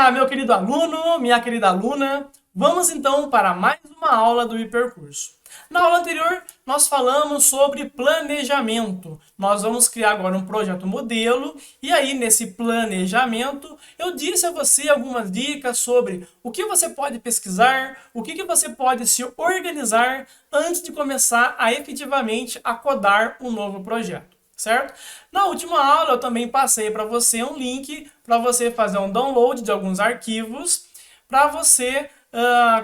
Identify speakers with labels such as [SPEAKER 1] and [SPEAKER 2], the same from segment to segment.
[SPEAKER 1] Olá, meu querido aluno, minha querida aluna. Vamos então para mais uma aula do Hipercurso. Na aula anterior, nós falamos sobre planejamento. Nós vamos criar agora um projeto modelo e aí nesse planejamento eu disse a você algumas dicas sobre o que você pode pesquisar, o que você pode se organizar antes de começar a efetivamente a codar um novo projeto. Certo? Na última aula eu também passei para você um link para você fazer um download de alguns arquivos para você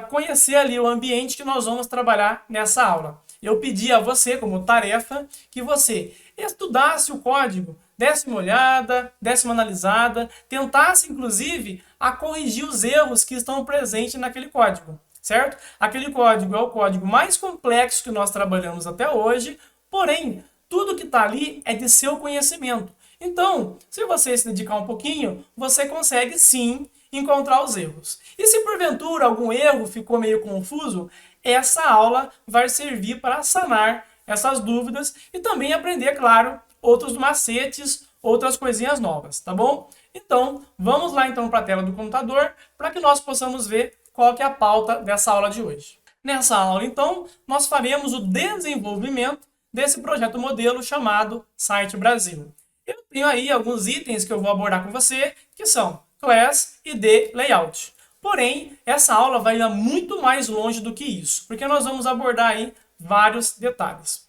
[SPEAKER 1] conhecer ali o ambiente que nós vamos trabalhar nessa aula. Eu pedi a você como tarefa que você estudasse o código, desse uma olhada, desse uma analisada, tentasse inclusive a corrigir os erros que estão presentes naquele código, certo? Aquele código é o código mais complexo que nós trabalhamos até hoje, porém tudo que está ali é de seu conhecimento. Então, se você se dedicar um pouquinho, você consegue sim encontrar os erros. E se porventura algum erro ficou meio confuso, essa aula vai servir para sanar essas dúvidas e também aprender, claro, outros macetes, outras coisinhas novas, tá bom? Então, vamos lá então para a tela do computador para que nós possamos ver qual que é a pauta dessa aula de hoje. Nessa aula, então, nós faremos o desenvolvimento desse projeto modelo chamado Site Brasil. Eu tenho aí alguns itens que eu vou abordar com você, que são Class, ID, Layout. Porém, essa aula vai ir muito mais longe do que isso, porque nós vamos abordar aí vários detalhes.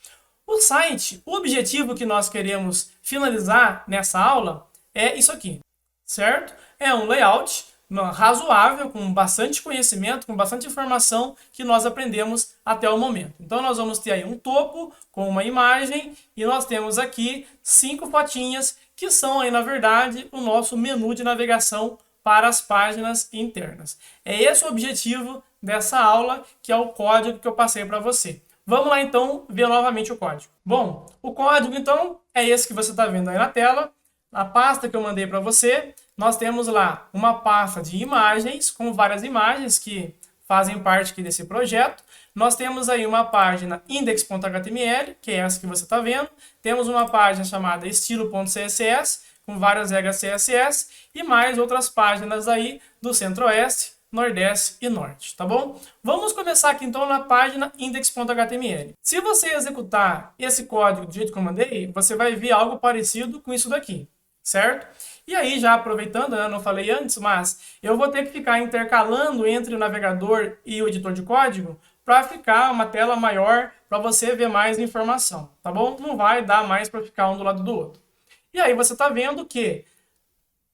[SPEAKER 1] O site, o objetivo que nós queremos finalizar nessa aula é isso aqui, certo? É um layout razoável, com bastante conhecimento, com bastante informação que nós aprendemos até o momento. Então nós vamos ter aí um topo com uma imagem e nós temos aqui 5 fotinhas que são aí na verdade o nosso menu de navegação para as páginas internas. É esse o objetivo dessa aula, que é o código que eu passei para você. Vamos lá então ver novamente o código. Bom, o código então é esse que você está vendo aí na tela. Na pasta que eu mandei para você, nós temos lá uma pasta de imagens, com várias imagens que fazem parte aqui desse projeto. Nós temos aí uma página index.html, que é essa que você está vendo. Temos uma página chamada estilo.css, com várias regras CSS, e mais outras páginas aí do Centro-Oeste, Nordeste e Norte, tá bom? Vamos começar aqui então na página index.html. Se você executar esse código do jeito que eu mandei, você vai ver algo parecido com isso daqui, certo? E aí, já aproveitando, eu não falei antes, mas eu vou ter que ficar intercalando entre o navegador e o editor de código para ficar uma tela maior para você ver mais informação, tá bom? Não vai dar mais para ficar um do lado do outro. E aí você está vendo que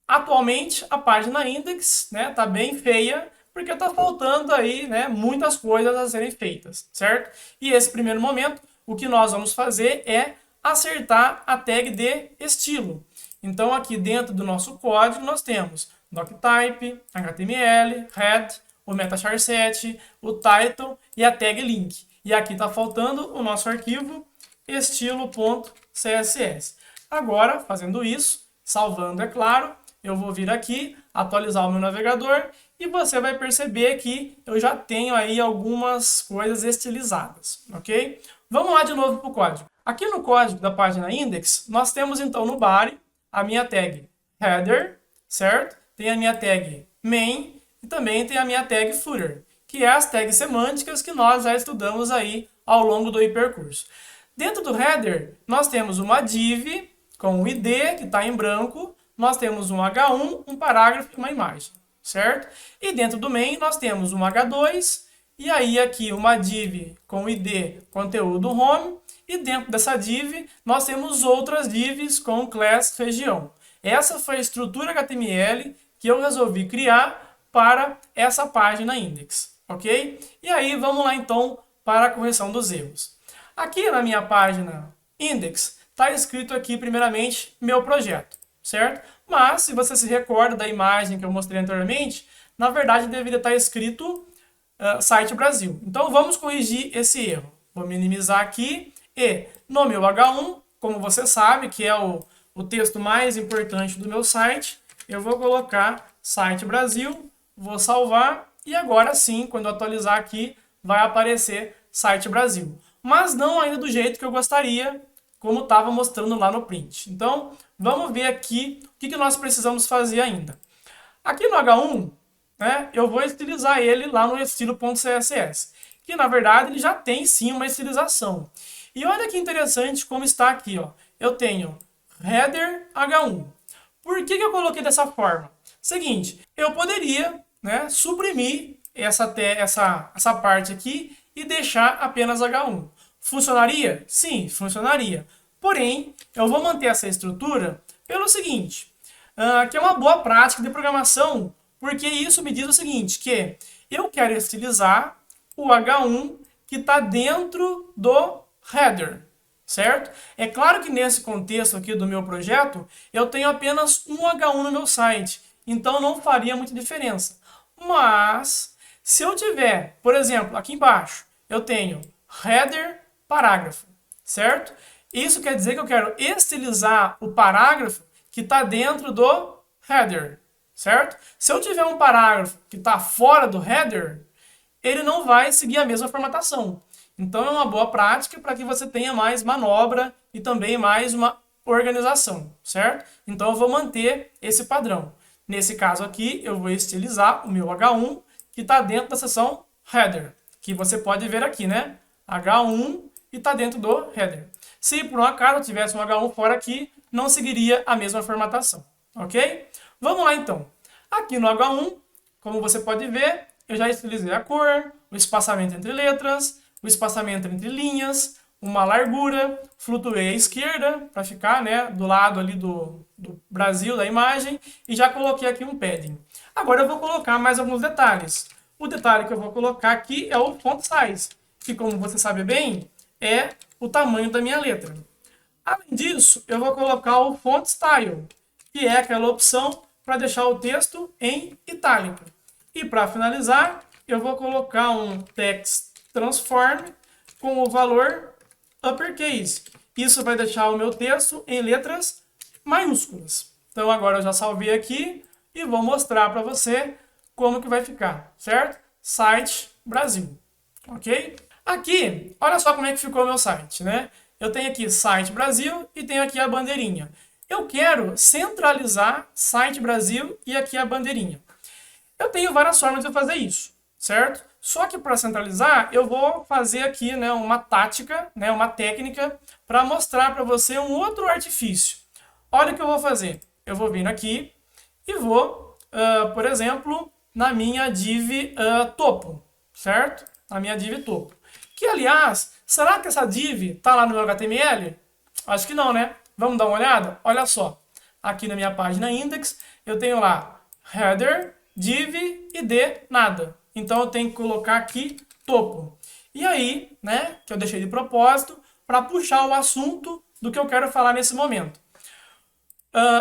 [SPEAKER 1] atualmente a página index, né, tá bem feia, porque está faltando aí, né, muitas coisas a serem feitas, certo? E esse primeiro momento, o que nós vamos fazer é acertar a tag de estilo. Então aqui dentro do nosso código nós temos doctype, HTML, head, o metachar7, o title e a tag link. E aqui está faltando o nosso arquivo estilo.css. Agora, fazendo isso, salvando é claro, eu vou vir aqui, atualizar o meu navegador e você vai perceber que eu já tenho aí algumas coisas estilizadas, ok? Vamos lá de novo para o código. Aqui no código da página index, nós temos então no body a minha tag header, certo? Tem a minha tag main e também tem a minha tag footer, que é as tags semânticas que nós já estudamos aí ao longo do hipercurso. Dentro do header, nós temos uma div com o ID, que está em branco, nós temos um H1, um parágrafo e uma imagem, certo? E dentro do main, nós temos um H2, e aí aqui uma div com o ID, conteúdo home, e dentro dessa div, nós temos outras divs com class região. Essa foi a estrutura HTML que eu resolvi criar para essa página index, ok? E aí, vamos lá então para a correção dos erros. Aqui na minha página index, está escrito aqui primeiramente meu projeto, certo? Mas, se você se recorda da imagem que eu mostrei anteriormente, na verdade deveria estar escrito Site Brasil. Então, vamos corrigir esse erro. Vou minimizar aqui e no meu H1, como você sabe, que é o texto mais importante do meu site, eu vou colocar Site Brasil, vou salvar e agora sim, quando eu atualizar aqui, vai aparecer Site Brasil. Mas não ainda do jeito que eu gostaria, como estava mostrando lá no print. Então, vamos ver aqui o que nós precisamos fazer ainda. Aqui no H1, né, eu vou estilizar ele lá no estilo.css, que na verdade ele já tem sim uma estilização. E olha que interessante como está aqui, ó. Eu tenho header H1. Por que eu coloquei dessa forma? Seguinte, eu poderia, né, suprimir essa parte aqui e deixar apenas H1. Funcionaria? Sim, funcionaria. Porém, eu vou manter essa estrutura pelo seguinte, que é uma boa prática de programação, porque isso me diz o seguinte, que eu quero estilizar o H1 que está dentro do header, certo? É claro que nesse contexto aqui do meu projeto, eu tenho apenas um H1 no meu site, então não faria muita diferença. Mas, se eu tiver, por exemplo, aqui embaixo, eu tenho header parágrafo, certo? Isso quer dizer que eu quero estilizar o parágrafo que está dentro do header, certo? Se eu tiver um parágrafo que está fora do header, ele não vai seguir a mesma formatação. Então é uma boa prática para que você tenha mais manobra e também mais uma organização, certo? Então eu vou manter esse padrão. Nesse caso aqui, eu vou estilizar o meu H1 que está dentro da seção header, que você pode ver aqui, né? H1 e está dentro do header. Se por um acaso eu tivesse um H1 fora aqui, não seguiria a mesma formatação, ok? Vamos lá então. Aqui no H1, como você pode ver, eu já estilizei a cor, o espaçamento entre letras, o espaçamento entre linhas, uma largura, flutuei à esquerda para ficar, né, do lado ali do Brasil da imagem e já coloquei aqui um padding. Agora eu vou colocar mais alguns detalhes. O detalhe que eu vou colocar aqui é o font size, que como você sabe bem, é o tamanho da minha letra. Além disso, eu vou colocar o font style, que é aquela opção para deixar o texto em itálico. E para finalizar, eu vou colocar um text transform com o valor uppercase. Isso vai deixar o meu texto em letras maiúsculas. Então agora eu já salvei aqui e vou mostrar para você como que vai ficar, certo? Site Brasil, ok? Aqui, olha só como é que ficou o meu site, né? Eu tenho aqui Site Brasil e tenho aqui a bandeirinha. Eu quero centralizar Site Brasil e aqui a bandeirinha. Eu tenho várias formas de fazer isso, certo? Só que para centralizar, eu vou fazer aqui, né, uma tática, né, uma técnica para mostrar para você um outro artifício. Olha o que eu vou fazer. Eu vou vir aqui e vou, por exemplo, na minha div topo, certo? Na minha div topo. Que, aliás, será que essa div está lá no meu HTML? Acho que não, né? Vamos dar uma olhada? Olha só. Aqui na minha página index, eu tenho lá header, div e d nada. Então eu tenho que colocar aqui topo. E aí, né, que eu deixei de propósito, para puxar o assunto do que eu quero falar nesse momento.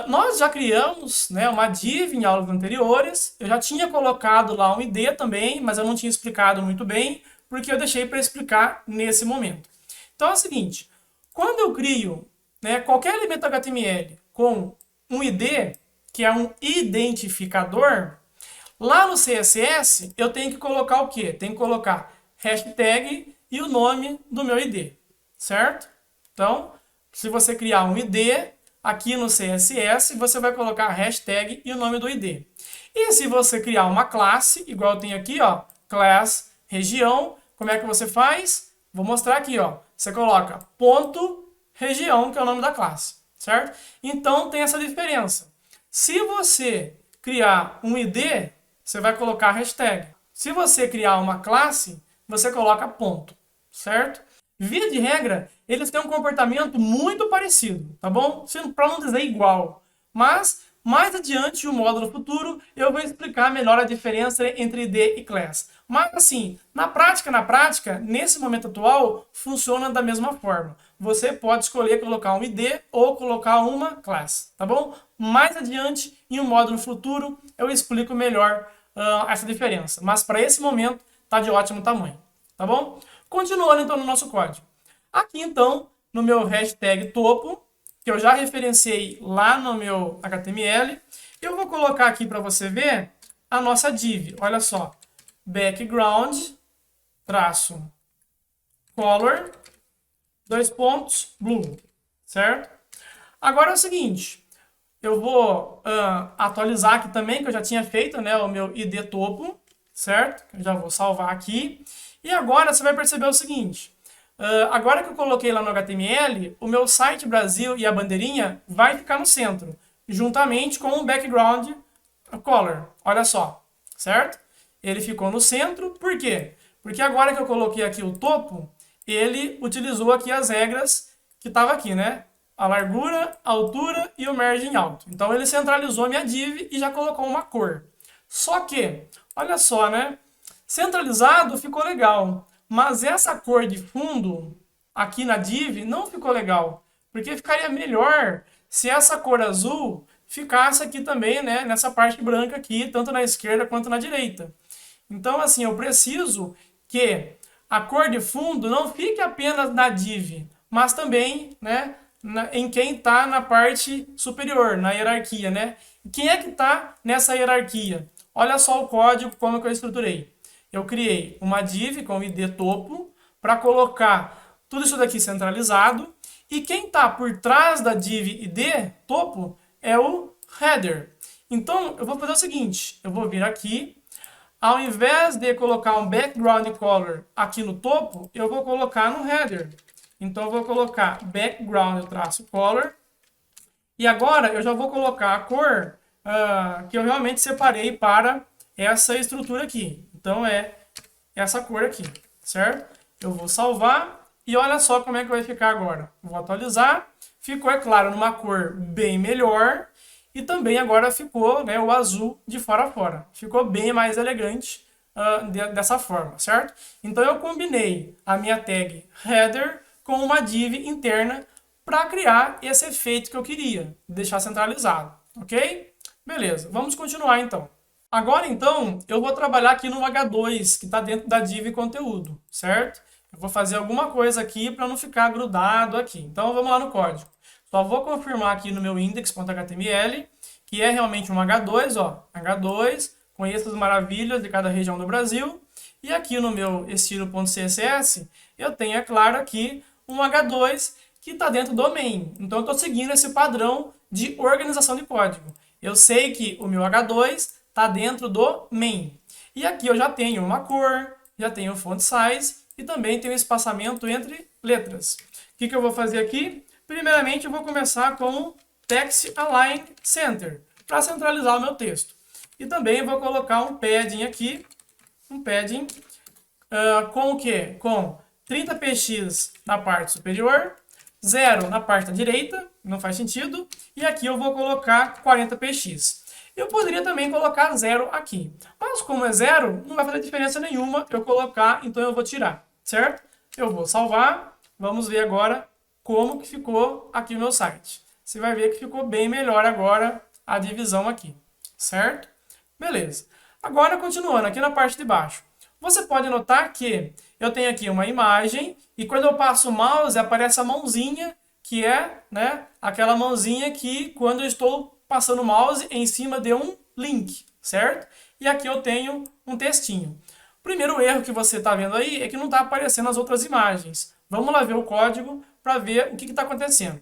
[SPEAKER 1] Nós já criamos, né, uma div em aulas anteriores, eu já tinha colocado lá um id também, mas eu não tinha explicado muito bem, porque eu deixei para explicar nesse momento. Então é o seguinte, quando eu crio, né, qualquer elemento HTML com um id, que é um identificador, lá no CSS eu tenho que colocar o quê? Tenho que colocar hashtag e o nome do meu id, certo? Então, se você criar um id, aqui no CSS você vai colocar hashtag e o nome do id. E se você criar uma classe, igual eu tenho aqui, ó, class região, como é que você faz? Vou mostrar aqui, ó. Você coloca ponto região, que é o nome da classe, certo? Então tem essa diferença. Se você criar um id, você vai colocar hashtag. Se você criar uma classe, você coloca ponto, certo? Via de regra, eles têm um comportamento muito parecido, tá bom? Para não dizer igual. Mas, mais adiante, no módulo futuro, eu vou explicar melhor a diferença entre id e class. Mas, assim, na prática, nesse momento atual, funciona da mesma forma. Você pode escolher colocar um id ou colocar uma class, tá bom? Mais adiante, em um módulo futuro, eu explico melhor essa diferença. Mas, para esse momento, está de ótimo tamanho, tá bom? Continuando, então, no nosso código. Aqui, então, no meu hashtag topo, que eu já referenciei lá no meu HTML, eu vou colocar aqui para você ver a nossa div. Olha só. Background, traço, color, blue, certo? Agora é o seguinte, eu vou atualizar aqui também, que eu já tinha feito, né, o meu ID topo, certo? Eu já vou salvar aqui. E agora você vai perceber o seguinte, agora que eu coloquei lá no HTML, o meu site Brasil e a bandeirinha vai ficar no centro, juntamente com o background color. Olha só, certo? Ele ficou no centro, por quê? Porque agora que eu coloquei aqui o topo, ele utilizou aqui as regras que estava aqui, né? A largura, a altura e o margem alto. Então ele centralizou a minha div e já colocou uma cor. Só que, olha só, né? Centralizado ficou legal, mas essa cor de fundo aqui na div não ficou legal, porque ficaria melhor se essa cor azul ficasse aqui também, né, nessa parte branca aqui, tanto na esquerda quanto na direita. Então, assim, eu preciso que a cor de fundo não fique apenas na div, mas também, né, em quem está na parte superior, na hierarquia, né? Quem é que está nessa hierarquia? Olha só o código, como que eu estruturei. Eu criei uma div com id topo para colocar tudo isso daqui centralizado. E quem está por trás da div id topo é o header. Então, eu vou fazer o seguinte. Eu vou vir aqui. Ao invés de colocar um background color aqui no topo, eu vou colocar no header. Então, eu vou colocar background-color. E agora, eu já vou colocar a cor que eu realmente separei para essa estrutura aqui. Então, é essa cor aqui, certo? Eu vou salvar e olha só como é que vai ficar agora. Vou atualizar. Ficou, é claro, numa cor bem melhor. E também agora ficou, né, o azul de fora a fora. Ficou bem mais elegante dessa forma, certo? Então eu combinei a minha tag header com uma div interna para criar esse efeito que eu queria, deixar centralizado, ok? Beleza, vamos continuar então. Agora então, eu vou trabalhar aqui no H2, que está dentro da div conteúdo, certo? Eu vou fazer alguma coisa aqui para não ficar grudado aqui. Então vamos lá no código. Só vou confirmar aqui no meu index.html, que é realmente um H2, ó, H2, com essas maravilhas de cada região do Brasil. E aqui no meu estilo.css, eu tenho, é claro, aqui um H2 que está dentro do main. Então eu estou seguindo esse padrão de organização de código. Eu sei que o meu H2 está dentro do main. E aqui eu já tenho uma cor, já tenho font size e também tenho espaçamento entre letras. O que eu vou fazer aqui? Primeiramente, eu vou começar com o Text Align Center, para centralizar o meu texto. E também vou colocar um padding aqui, um padding com o quê? Com 30 px na parte superior, 0 na parte direita, não faz sentido, e aqui eu vou colocar 40 px. Eu poderia também colocar 0 aqui, mas como é 0, não vai fazer diferença nenhuma eu colocar, então eu vou tirar, certo? Eu vou salvar, vamos ver agora como que ficou aqui o meu site. Você vai ver que ficou bem melhor agora a divisão aqui, certo? Beleza. Agora, continuando aqui na parte de baixo. Você pode notar que eu tenho aqui uma imagem e quando eu passo o mouse aparece a mãozinha, que é, né, aquela mãozinha que quando eu estou passando o mouse em cima de um link, certo? E aqui eu tenho um textinho. O primeiro erro que você está vendo aí é que não está aparecendo as outras imagens. Vamos lá ver o código para ver o que está acontecendo.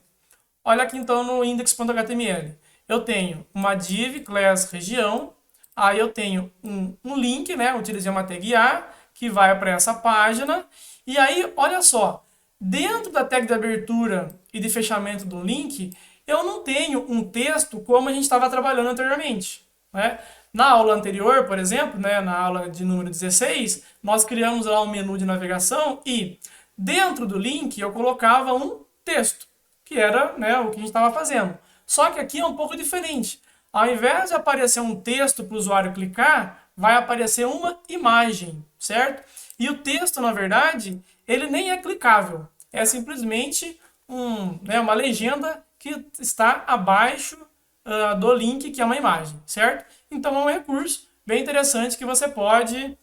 [SPEAKER 1] Olha aqui então no index.html. Eu tenho uma div class região, aí eu tenho um link, né? Utilizei uma tag A, que vai para essa página. E aí, olha só, dentro da tag de abertura e de fechamento do link, eu não tenho um texto como a gente estava trabalhando anteriormente, né? Na aula anterior, por exemplo, né, na aula de número 16, nós criamos lá um menu de navegação e dentro do link eu colocava um texto, que era, né, o que a gente estava fazendo. Só que aqui é um pouco diferente. Ao invés de aparecer um texto para o usuário clicar, vai aparecer uma imagem, certo? E o texto, na verdade, ele nem é clicável. É simplesmente uma legenda que está abaixo do link, que é uma imagem, certo? Então é um recurso bem interessante que você pode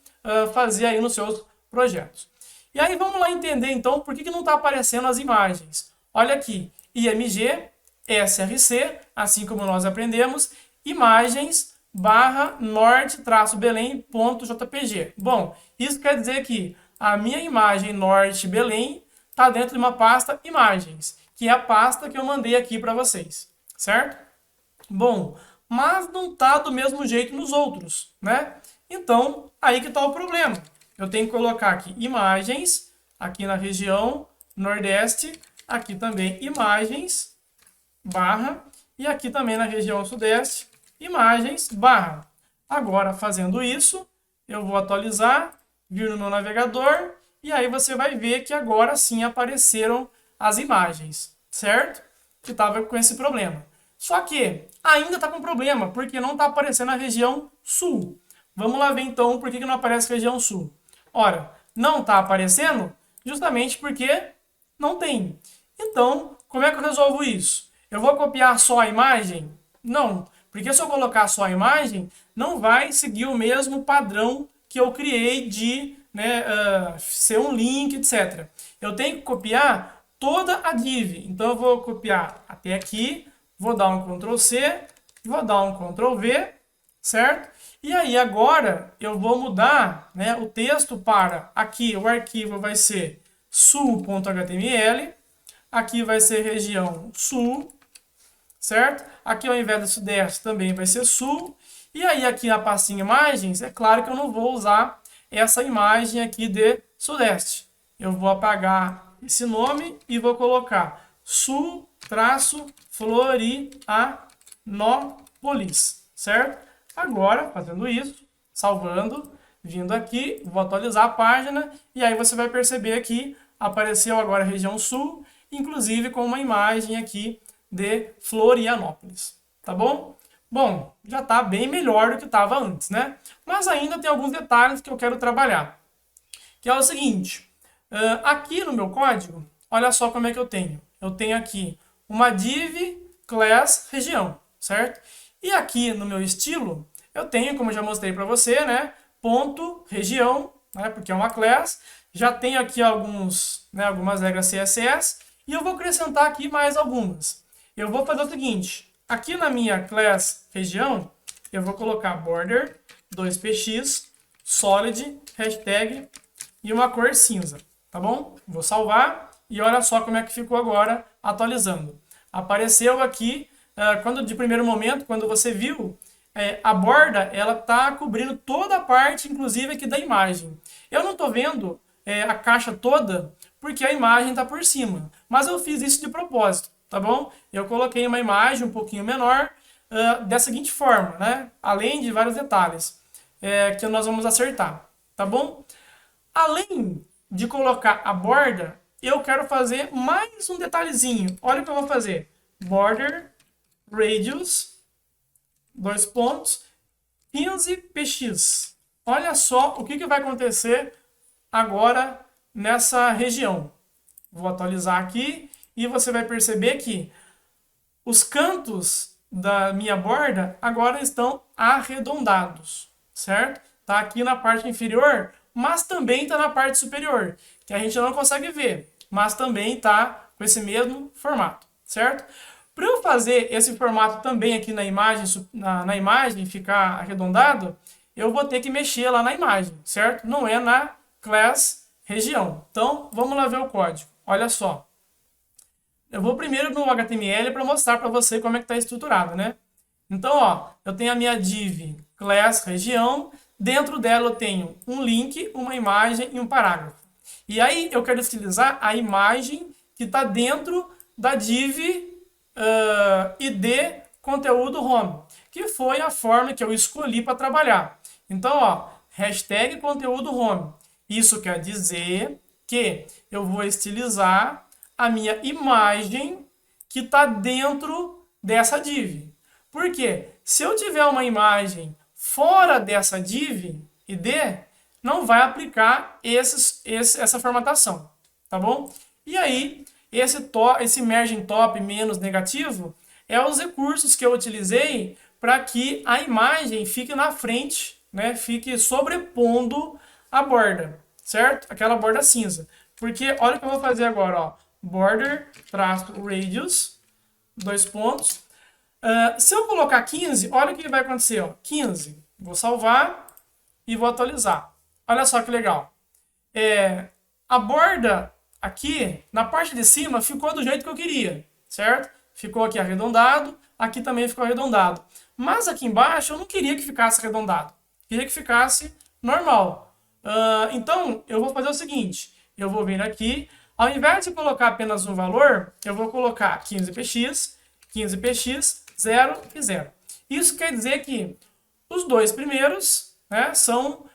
[SPEAKER 1] fazer aí nos seus projetos. E aí vamos lá entender então por que não está aparecendo as imagens. Olha aqui, IMG, SRC, assim como nós aprendemos, imagens /norte-belém.jpg. Bom, isso quer dizer que a minha imagem Norte Belém está dentro de uma pasta imagens, que é a pasta que eu mandei aqui para vocês, certo? Bom, mas não tá do mesmo jeito nos outros, né? Então, aí que tá o problema. Eu tenho que colocar aqui imagens, aqui na região Nordeste, aqui também imagens, barra, e aqui também na região Sudeste, imagens, barra. Agora, fazendo isso, eu vou atualizar, vir no meu navegador, e aí você vai ver que agora sim apareceram as imagens, certo? Que estava com esse problema. Só que ainda está com problema, porque não está aparecendo a região Sul. Vamos lá ver então por que não aparece a região Sul. Ora, não está aparecendo justamente porque não tem. Então, como é que eu resolvo isso? Eu vou copiar só a imagem? Não, porque se eu colocar só a imagem, não vai seguir o mesmo padrão que eu criei de ser um link, etc. Eu tenho que copiar toda a div. Então eu vou copiar até aqui, vou dar um Ctrl C, vou dar um Ctrl V, certo? E aí agora eu vou mudar, né, o texto para aqui, o arquivo vai ser sul.html, aqui vai ser região sul, certo? Aqui ao invés do sudeste também vai ser sul. E aí aqui na pastinha imagens, é claro que eu não vou usar essa imagem aqui de sudeste. Eu vou apagar esse nome e vou colocar sul-Florianópolis, certo? Agora, fazendo isso, salvando, vindo aqui, vou atualizar a página e aí você vai perceber que apareceu agora a região sul, inclusive com uma imagem aqui de Florianópolis, tá bom? Bom, já está bem melhor do que estava antes, né? Mas ainda tem alguns detalhes que eu quero trabalhar. Que é o seguinte, aqui no meu código, olha só como é que eu tenho. Eu tenho aqui uma div class região, certo? E aqui no meu estilo, eu tenho, como eu já mostrei para você, né? Ponto região, né? Porque é uma class. Já tenho aqui algumas regras CSS. E eu vou acrescentar aqui mais algumas. Eu vou fazer o seguinte, aqui na minha class região, eu vou colocar border, 2px, solid, hashtag e uma cor cinza, tá bom? Vou salvar e olha só como é que ficou agora atualizando. Apareceu aqui, de primeiro momento, quando você viu, a borda, ela tá cobrindo toda a parte, inclusive aqui da imagem. Eu não tô vendo a caixa toda, porque a imagem tá por cima, mas eu fiz isso de propósito. Tá bom? Eu coloquei uma imagem um pouquinho menor da seguinte forma, né? Além de vários detalhes que nós vamos acertar, tá bom? Além de colocar a borda, eu quero fazer mais um detalhezinho. Olha o que eu vou fazer. Border, radius, 2 pontos, 15px. Olha só o que vai acontecer agora nessa região. Vou atualizar aqui. E você vai perceber que os cantos da minha borda agora estão arredondados, certo? Tá aqui na parte inferior, mas também está na parte superior, que a gente não consegue ver, mas também está com esse mesmo formato, certo? Para eu fazer esse formato também aqui na imagem, na imagem ficar arredondado, eu vou ter que mexer lá na imagem, certo? Não é na class região. Então, vamos lá ver o código. Olha só. Eu vou primeiro no HTML para mostrar para você como é que está estruturado, né? Então, ó, eu tenho a minha div class região, dentro dela eu tenho um link, uma imagem e um parágrafo. E aí eu quero utilizar a imagem que está dentro da div id conteúdo home, que foi a forma que eu escolhi para trabalhar. Então, ó, hashtag conteúdo home. Isso quer dizer que eu vou estilizar a minha imagem que está dentro dessa div. Por quê? Se eu tiver uma imagem fora dessa div id, não vai aplicar essa formatação, tá bom? E aí, esse margin top menos negativo é os recursos que eu utilizei para que a imagem fique na frente, né? Fique sobrepondo a borda, certo? Aquela borda cinza. Porque olha o que eu vou fazer agora, ó. Border, traço, radius, 2 pontos. Se eu colocar 15, olha o que vai acontecer, ó. 15. Vou salvar e vou atualizar. Olha só que legal. A borda aqui, na parte de cima, ficou do jeito que eu queria, certo? Ficou aqui arredondado, aqui também ficou arredondado. Mas aqui embaixo eu não queria que ficasse arredondado, queria que ficasse normal. Então eu vou fazer o seguinte, eu vou vir aqui, ao invés de colocar apenas um valor, eu vou colocar 15px, 15px, 0 e 0. Isso quer dizer que os dois primeiros, né, são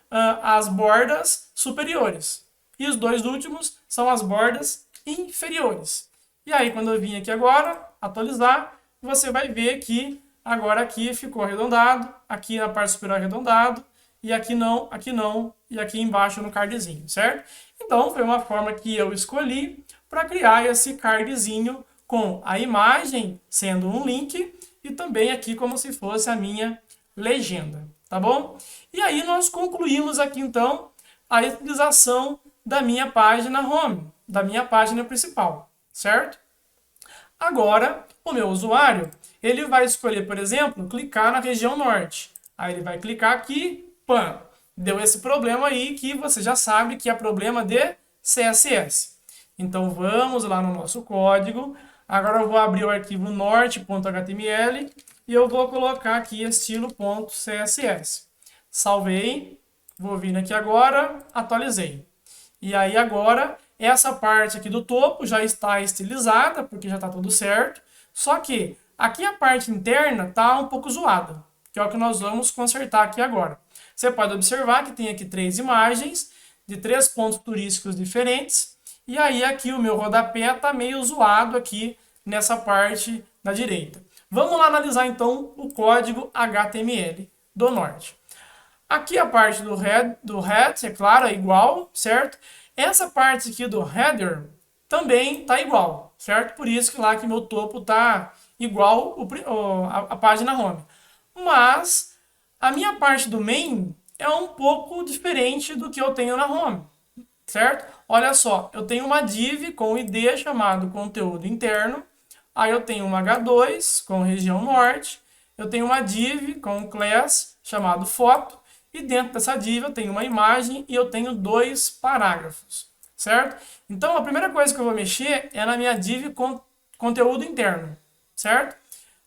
[SPEAKER 1] as bordas superiores. E os dois últimos são as bordas inferiores. E aí, quando eu vim aqui agora, atualizar, você vai ver que agora aqui ficou arredondado, aqui na parte superior arredondado, e aqui não, e aqui embaixo no cardzinho, certo? Então, foi uma forma que eu escolhi para criar esse cardzinho com a imagem sendo um link e também aqui como se fosse a minha legenda, tá bom? E aí nós concluímos aqui então a utilização da minha página home, da minha página principal, certo? Agora, o meu usuário, ele vai escolher, por exemplo, clicar na região norte. Aí ele vai clicar aqui, pã, deu esse problema aí que você já sabe que é problema de CSS. Então vamos lá no nosso código. Agora eu vou abrir o arquivo norte.html e eu vou colocar aqui estilo.css. Salvei, vou vir aqui agora, atualizei. E aí agora, essa parte aqui do topo já está estilizada, porque já está tudo certo. Só que aqui a parte interna está um pouco zoada, que é o que nós vamos consertar aqui agora. Você pode observar que tem aqui 3 imagens de 3 pontos turísticos diferentes. E aí aqui o meu rodapé está meio zoado aqui nessa parte da direita. Vamos lá analisar então o código HTML do norte. Aqui a parte do head, é claro, é igual, certo? Essa parte aqui do header também está igual, certo? Por isso que lá que meu topo está igual a página home. Mas a minha parte do main é um pouco diferente do que eu tenho na home, certo? Olha só, eu tenho uma div com ID chamado conteúdo interno, aí eu tenho uma H2 com região norte, eu tenho uma div com class chamado foto, e dentro dessa div eu tenho uma imagem e eu tenho 2 parágrafos, certo? Então a primeira coisa que eu vou mexer é na minha div com conteúdo interno, certo?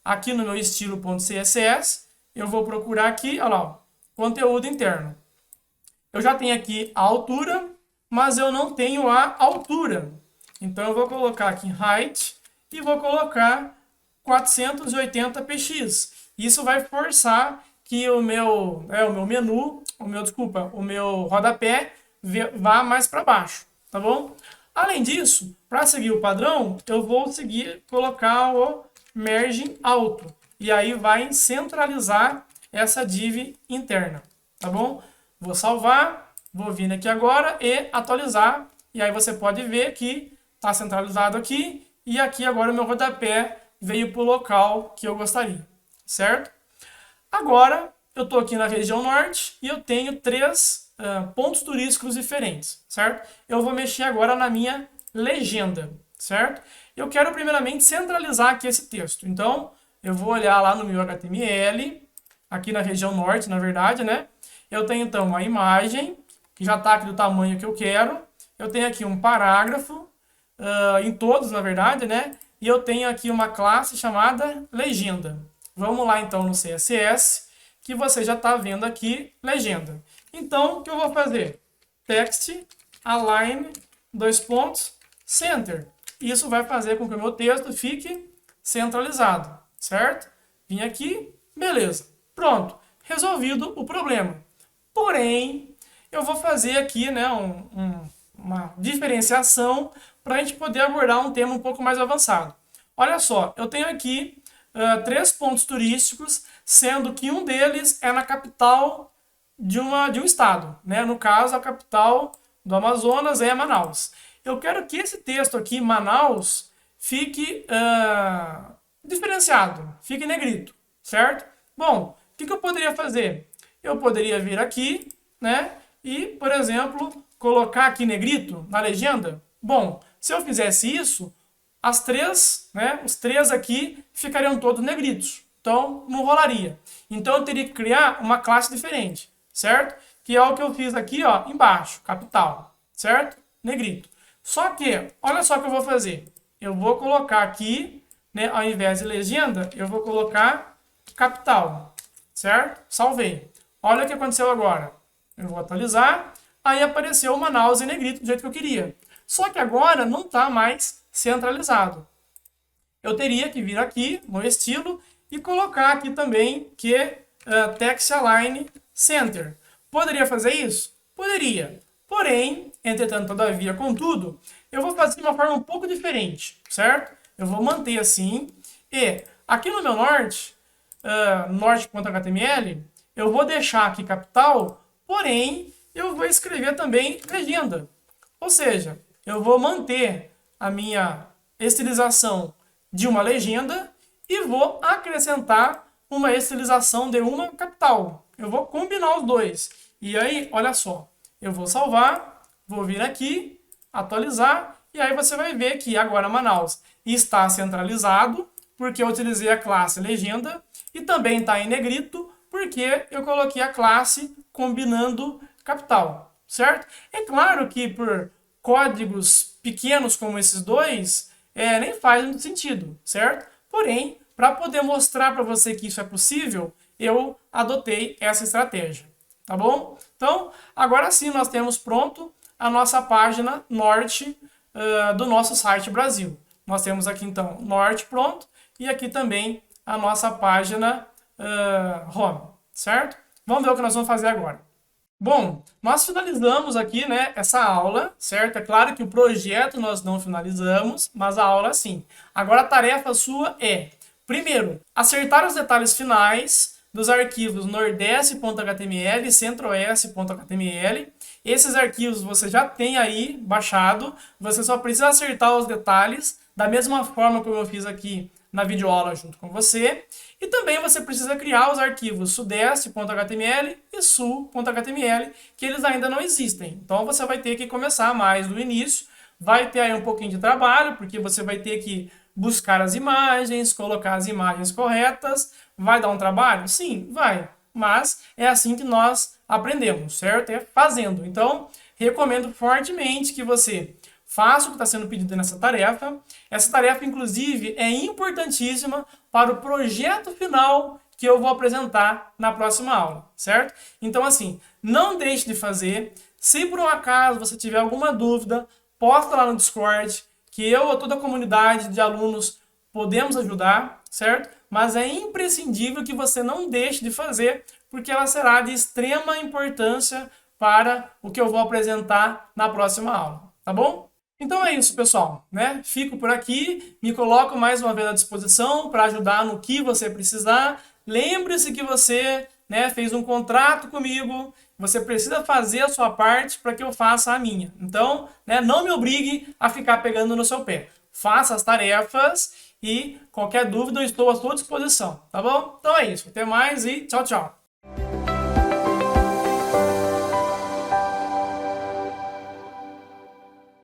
[SPEAKER 1] Aqui no meu estilo.css, eu vou procurar aqui, olha lá, ó, conteúdo interno. Eu já tenho aqui a altura, mas eu não tenho a altura. Então eu vou colocar aqui height e vou colocar 480px. Isso vai forçar que o meu menu, o meu rodapé vá mais para baixo, tá bom? Além disso, para seguir o padrão, eu vou colocar o margin alto. E aí vai centralizar essa div interna, tá bom? Vou salvar, vou vir aqui agora e atualizar. E aí você pode ver que está centralizado aqui. E aqui agora o meu rodapé veio para o local que eu gostaria, certo? Agora eu estou aqui na região norte e eu tenho 3 pontos turísticos diferentes, certo? Eu vou mexer agora na minha legenda, certo? Eu quero primeiramente centralizar aqui esse texto. Então eu vou olhar lá no meu HTML, aqui na região norte, na verdade, né? Eu tenho então uma imagem, que já está aqui do tamanho que eu quero. Eu tenho aqui um parágrafo, em todos, na verdade, né? E eu tenho aqui uma classe chamada legenda. Vamos lá então no CSS, que você já está vendo aqui, legenda. Então, o que eu vou fazer? Text, align, 2 pontos, center. Isso vai fazer com que o meu texto fique centralizado, certo? Vim aqui, beleza. Pronto, resolvido o problema. Porém, eu vou fazer aqui, né, uma diferenciação para a gente poder abordar um tema um pouco mais avançado. Olha só, eu tenho aqui 3 pontos turísticos, sendo que um deles é na capital de um estado, né? No caso, a capital do Amazonas é Manaus. Eu quero que esse texto aqui, Manaus, fique diferenciado, fique em negrito, certo? Bom, o que eu poderia fazer? Eu poderia vir aqui, né? E, por exemplo, colocar aqui negrito na legenda. Bom, se eu fizesse isso, as 3, né, os 3 aqui ficariam todos negritos. Então, não rolaria. Então, eu teria que criar uma classe diferente, certo? Que é o que eu fiz aqui, ó, embaixo, capital, certo? Negrito. Só que, olha só o que eu vou fazer. Eu vou colocar aqui né, ao invés de legenda, eu vou colocar capital, certo? Salvei. Olha o que aconteceu agora. Eu vou atualizar, aí apareceu Manaus em negrito do jeito que eu queria. Só que agora não está mais centralizado. Eu teria que vir aqui no estilo e colocar aqui também que Text Align Center. Poderia fazer isso? Poderia. Porém, entretanto, todavia, contudo, eu vou fazer de uma forma um pouco diferente, certo? Eu vou manter assim e aqui no meu norte, norte.html, eu vou deixar aqui capital, porém, eu vou escrever também legenda. Ou seja, eu vou manter a minha estilização de uma legenda e vou acrescentar uma estilização de uma capital. Eu vou combinar os dois. E aí, olha só, eu vou salvar, vou vir aqui, atualizar, e aí você vai ver que agora Manaus está centralizado, porque eu utilizei a classe legenda, e também está em negrito, porque eu coloquei a classe combinando capital, certo? É claro que por códigos pequenos como esses dois, nem faz muito sentido, certo? Porém, para poder mostrar para você que isso é possível, eu adotei essa estratégia, tá bom? Então, agora sim nós temos pronto a nossa página norte do nosso site Brasil. Nós temos aqui então norte pronto e aqui também a nossa página home, certo? Vamos ver o que nós vamos fazer agora. Bom, nós finalizamos aqui, né, essa aula, certo? É claro que o projeto nós não finalizamos, mas a aula sim. Agora a tarefa sua é, primeiro, acertar os detalhes finais dos arquivos nordeste.html e centro-oeste.html. Esses arquivos você já tem aí baixado, você só precisa acertar os detalhes, da mesma forma como eu fiz aqui na videoaula junto com você. E também você precisa criar os arquivos sudeste.html e sul.html, que eles ainda não existem. Então você vai ter que começar mais do início, vai ter aí um pouquinho de trabalho, porque você vai ter que buscar as imagens, colocar as imagens corretas. Vai dar um trabalho? Sim, vai. Mas é assim que nós aprendemos, certo? É fazendo. Então, recomendo fortemente que você faça o que está sendo pedido nessa tarefa. Essa tarefa, inclusive, é importantíssima para o projeto final que eu vou apresentar na próxima aula, certo? Então, assim, não deixe de fazer. Se por um acaso você tiver alguma dúvida, posta lá no Discord, que eu ou toda a comunidade de alunos podemos ajudar, certo? Mas é imprescindível que você não deixe de fazer, porque ela será de extrema importância para o que eu vou apresentar na próxima aula, tá bom? Então é isso, pessoal, né? Fico por aqui, me coloco mais uma vez à disposição para ajudar no que você precisar. Lembre-se que você, né, fez um contrato comigo, você precisa fazer a sua parte para que eu faça a minha. Então, né, não me obrigue a ficar pegando no seu pé. Faça as tarefas e qualquer dúvida eu estou à sua disposição, tá bom? Então é isso, até mais e tchau, tchau.